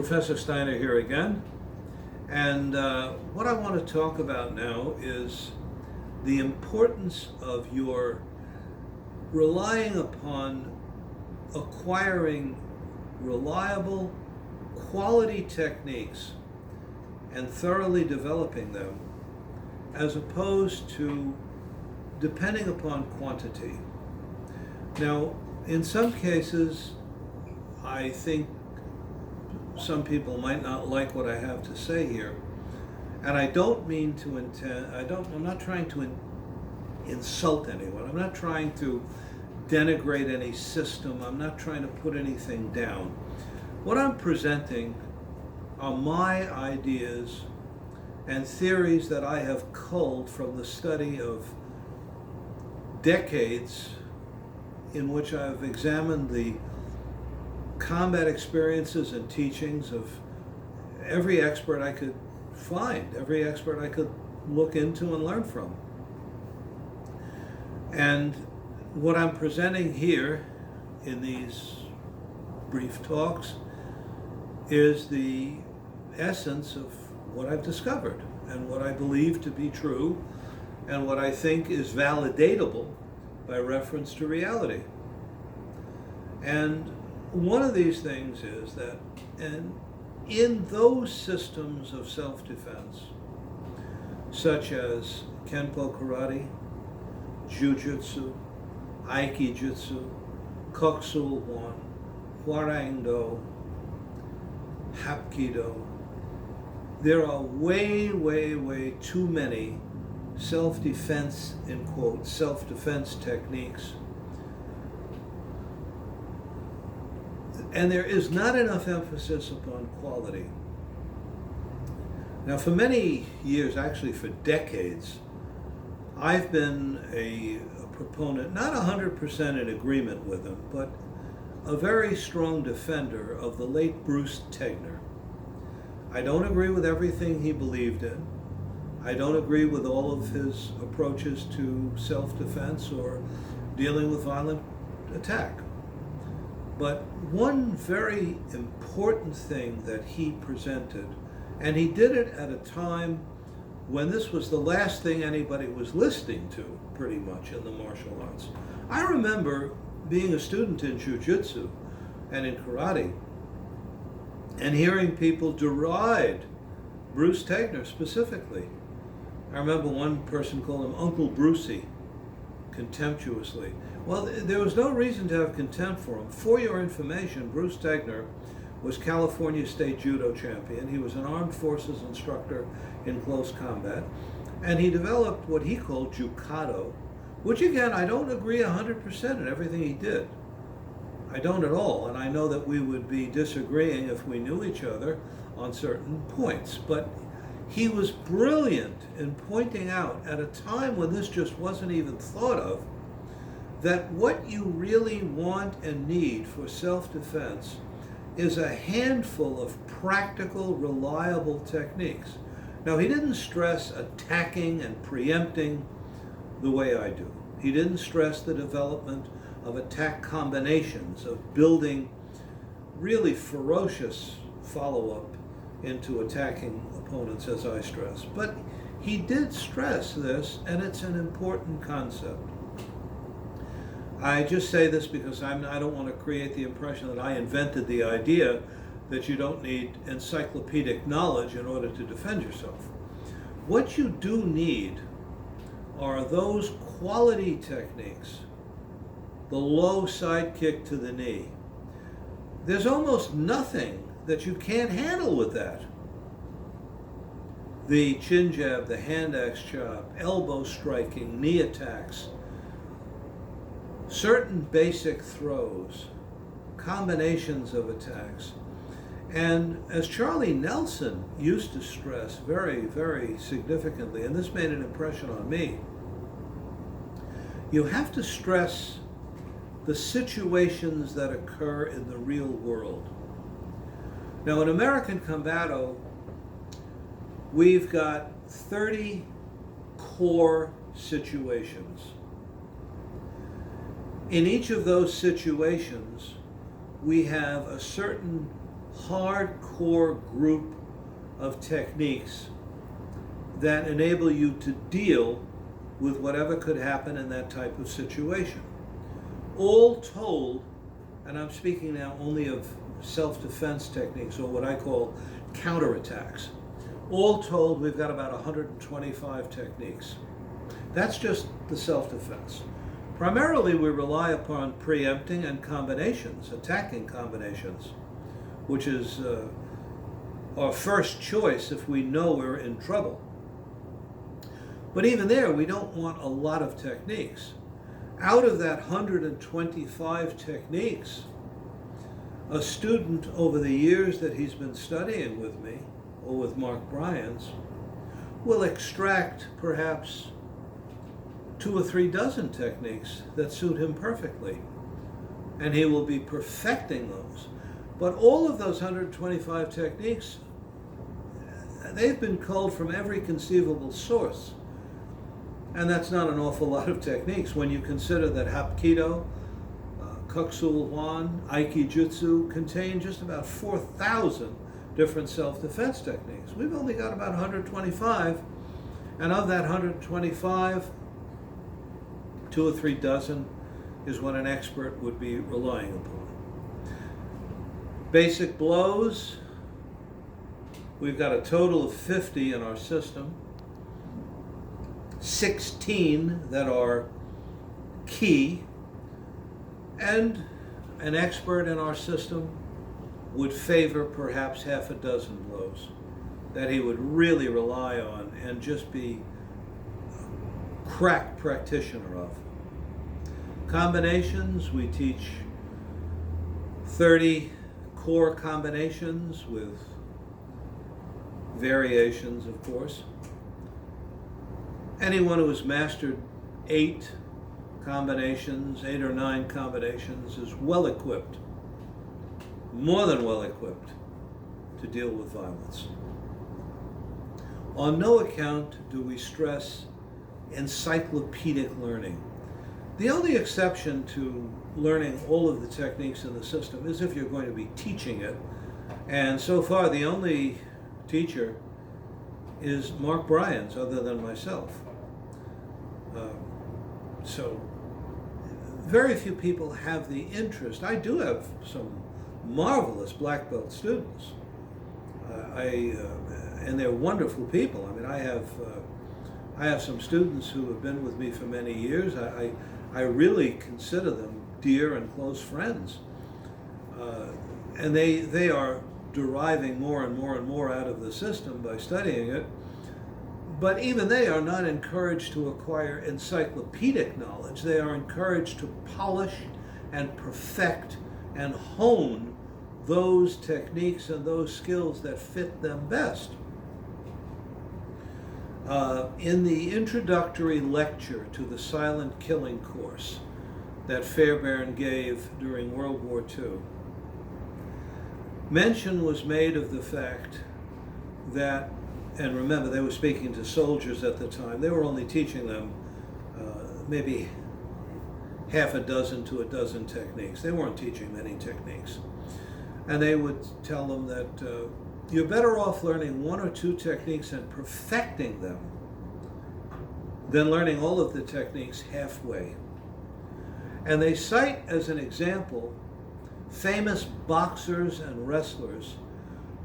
Professor Steiner here again, and what I want to talk about now is the importance of your relying upon acquiring reliable, quality techniques and thoroughly developing them, as opposed to depending upon quantity. Now, in some cases, I think some people might not like what I have to say here, and I don't mean to I'm not trying to insult anyone. I'm not trying to denigrate any system. I'm not trying to put anything down. What I'm presenting are my ideas and theories that I have culled from the study of decades in which I've examined the combat experiences and teachings of every expert I could find, every expert I could look into and learn from. And what I'm presenting here in these brief talks is the essence of what I've discovered and what I believe to be true and what I think is validatable by reference to reality. And one of these things is that in those systems of self-defense, such as Kenpo Karate, ju-jitsu, Aikijitsu, Kokusul Hwan, Hwarang-do, Hapkido, there are way too many self-defense, in quotes, self-defense techniques. And there is not enough emphasis upon quality. Now, for many years, actually for decades, I've been a proponent, not 100% in agreement with him, but a very strong defender of the late Bruce Tegner. I don't agree with everything he believed in. I don't agree with all of his approaches to self-defense or dealing with violent attack. But one very important thing that he presented, and he did it at a time when this was the last thing anybody was listening to, pretty much, in the martial arts. I remember being a student in ju-jitsu and in karate and hearing people deride Bruce Tegner specifically. I remember one person called him Uncle Brucey, contemptuously. Well, there was no reason to have contempt for him. For your information, Bruce Tegner was California State Judo champion. He was an armed forces instructor in close combat, and he developed what he called ju-jitsu, which again, I don't agree 100% in everything he did. I don't at all, and I know that we would be disagreeing if we knew each other on certain points, but he was brilliant in pointing out at a time when this just wasn't even thought of, that what you really want and need for self-defense is a handful of practical, reliable techniques. Now, he didn't stress attacking and preempting the way I do. He didn't stress the development of attack combinations, of building really ferocious follow-up into attacking opponents, as I stress. But he did stress this, and it's an important concept. I just say this because I don't want to create the impression that I invented the idea that you don't need encyclopedic knowledge in order to defend yourself. What you do need are those quality techniques, the low side kick to the knee. There's almost nothing that you can't handle with that. The chin jab, the hand axe chop, elbow striking, knee attacks, certain basic throws, combinations of attacks. And as Charlie Nelson used to stress very significantly, and this made an impression on me, you have to stress the situations that occur in the real world. Now, in American Combato, we've got 30 core situations. In each of those situations, we have a certain hardcore group of techniques that enable you to deal with whatever could happen in that type of situation. All told, and I'm speaking now only of self-defense techniques, or what I call counterattacks. All told, we've got about 125 techniques. That's just the self-defense. Primarily, we rely upon preempting and combinations, attacking combinations, which is our first choice if we know we're in trouble. But even there, we don't want a lot of techniques. Out of that 125 techniques, a student over the years that he's been studying with me, or with Mark Bryans, will extract perhaps 2 or 3 dozen techniques that suit him perfectly. And he will be perfecting those. But all of those 125 techniques, they've been culled from every conceivable source. And that's not an awful lot of techniques when you consider that Hapkido, Kuksul Hwan, Aiki-Jutsu contain just about 4,000 different self-defense techniques. We've only got about 125, and of that 125, 2 or 3 dozen is what an expert would be relying upon. Basic blows, we've got a total of 50 in our system. 16 that are key, and an expert in our system would favor perhaps half a dozen blows that he would really rely on and just be a crack practitioner of. Combinations, we teach 30 core combinations with variations, of course. Anyone who has mastered 8 combinations, 8 or 9 combinations, is well equipped, more than well equipped, to deal with violence. On no account do we stress encyclopedic learning. The only exception to learning all of the techniques in the system is if you're going to be teaching it. And so far, the only teacher is Mark Bryans, other than myself. So very few people have the interest. I do have some marvelous black belt students, and they're wonderful people. I mean, I have some students who have been with me for many years. I really consider them dear and close friends, and they are deriving more and more and more out of the system by studying it. But even they are not encouraged to acquire encyclopedic knowledge. They are encouraged to polish and perfect and hone those techniques and those skills that fit them best. In the introductory lecture to the silent killing course that Fairbairn gave during World War II, mention was made of the fact that, and remember, they were speaking to soldiers at the time. They were only teaching them maybe half a dozen to a dozen techniques. They weren't teaching many techniques. And they would tell them that you're better off learning 1 or 2 techniques and perfecting them than learning all of the techniques halfway. And they cite as an example famous boxers and wrestlers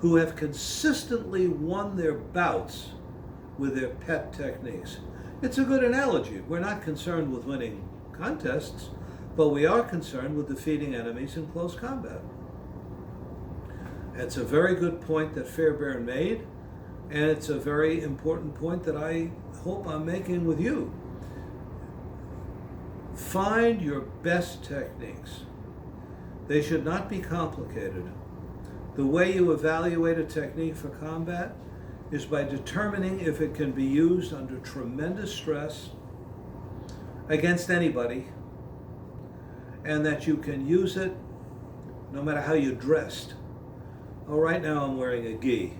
who have consistently won their bouts with their pet techniques. It's a good analogy. We're not concerned with winning contests, but we are concerned with defeating enemies in close combat. It's a very good point that Fairbairn made, and it's a very important point that I hope I'm making with you. Find your best techniques. They should not be complicated. The way you evaluate a technique for combat is by determining if it can be used under tremendous stress against anybody, and that you can use it no matter how you're dressed. Oh, right now I'm wearing a gi.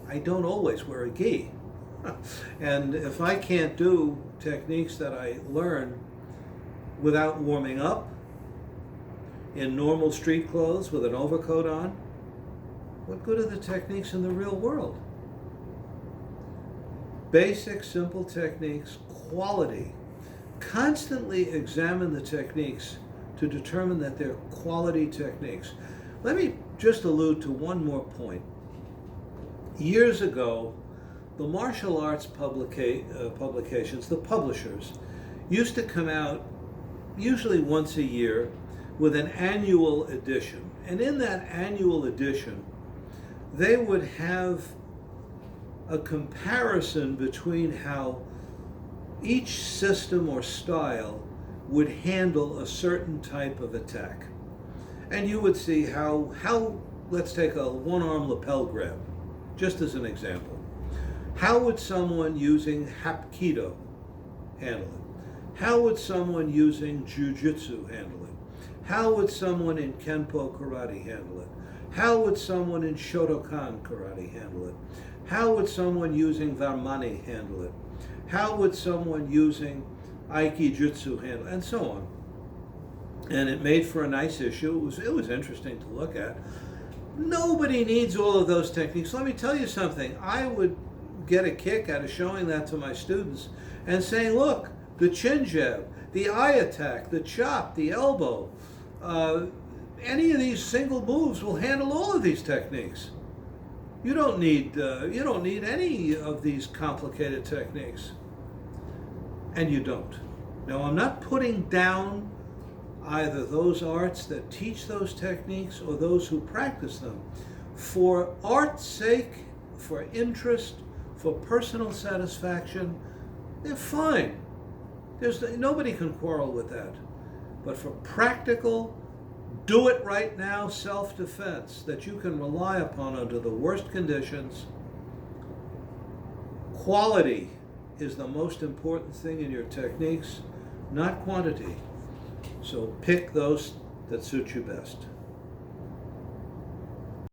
I don't always wear a gi. And if I can't do techniques that I learn without warming up, in normal street clothes with an overcoat on, what good are the techniques in the real world? Basic, simple techniques, quality. Constantly examine the techniques to determine that they're quality techniques. Let me just allude to one more point. Years ago, the martial arts publications, the publishers, used to come out usually once a year with an annual edition. And in that annual edition, they would have a comparison between how each system or style would handle a certain type of attack. And you would see how let's take a one-arm lapel grab, just as an example. How would someone using Hapkido handle it? How would someone using ju-jitsu handle it? How would someone in Kenpo karate handle it? How would someone in Shotokan karate handle it? How would someone using Varmani handle it? How would someone using Aikijutsu handle it? And so on. And it made for a nice issue. It was interesting to look at. Nobody needs all of those techniques. Let me tell you something. I would get a kick out of showing that to my students and saying, look, the chin jab, the eye attack, the chop, the elbow, any of these single moves will handle all of these techniques. You don't need any of these complicated techniques. And you don't. Now, I'm not putting down either those arts that teach those techniques or those who practice them. For art's sake, for interest, for personal satisfaction, they're fine. Nobody can quarrel with that. But for practical, do it right now self-defense that you can rely upon under the worst conditions, quality is the most important thing in your techniques, not quantity. So pick those that suit you best.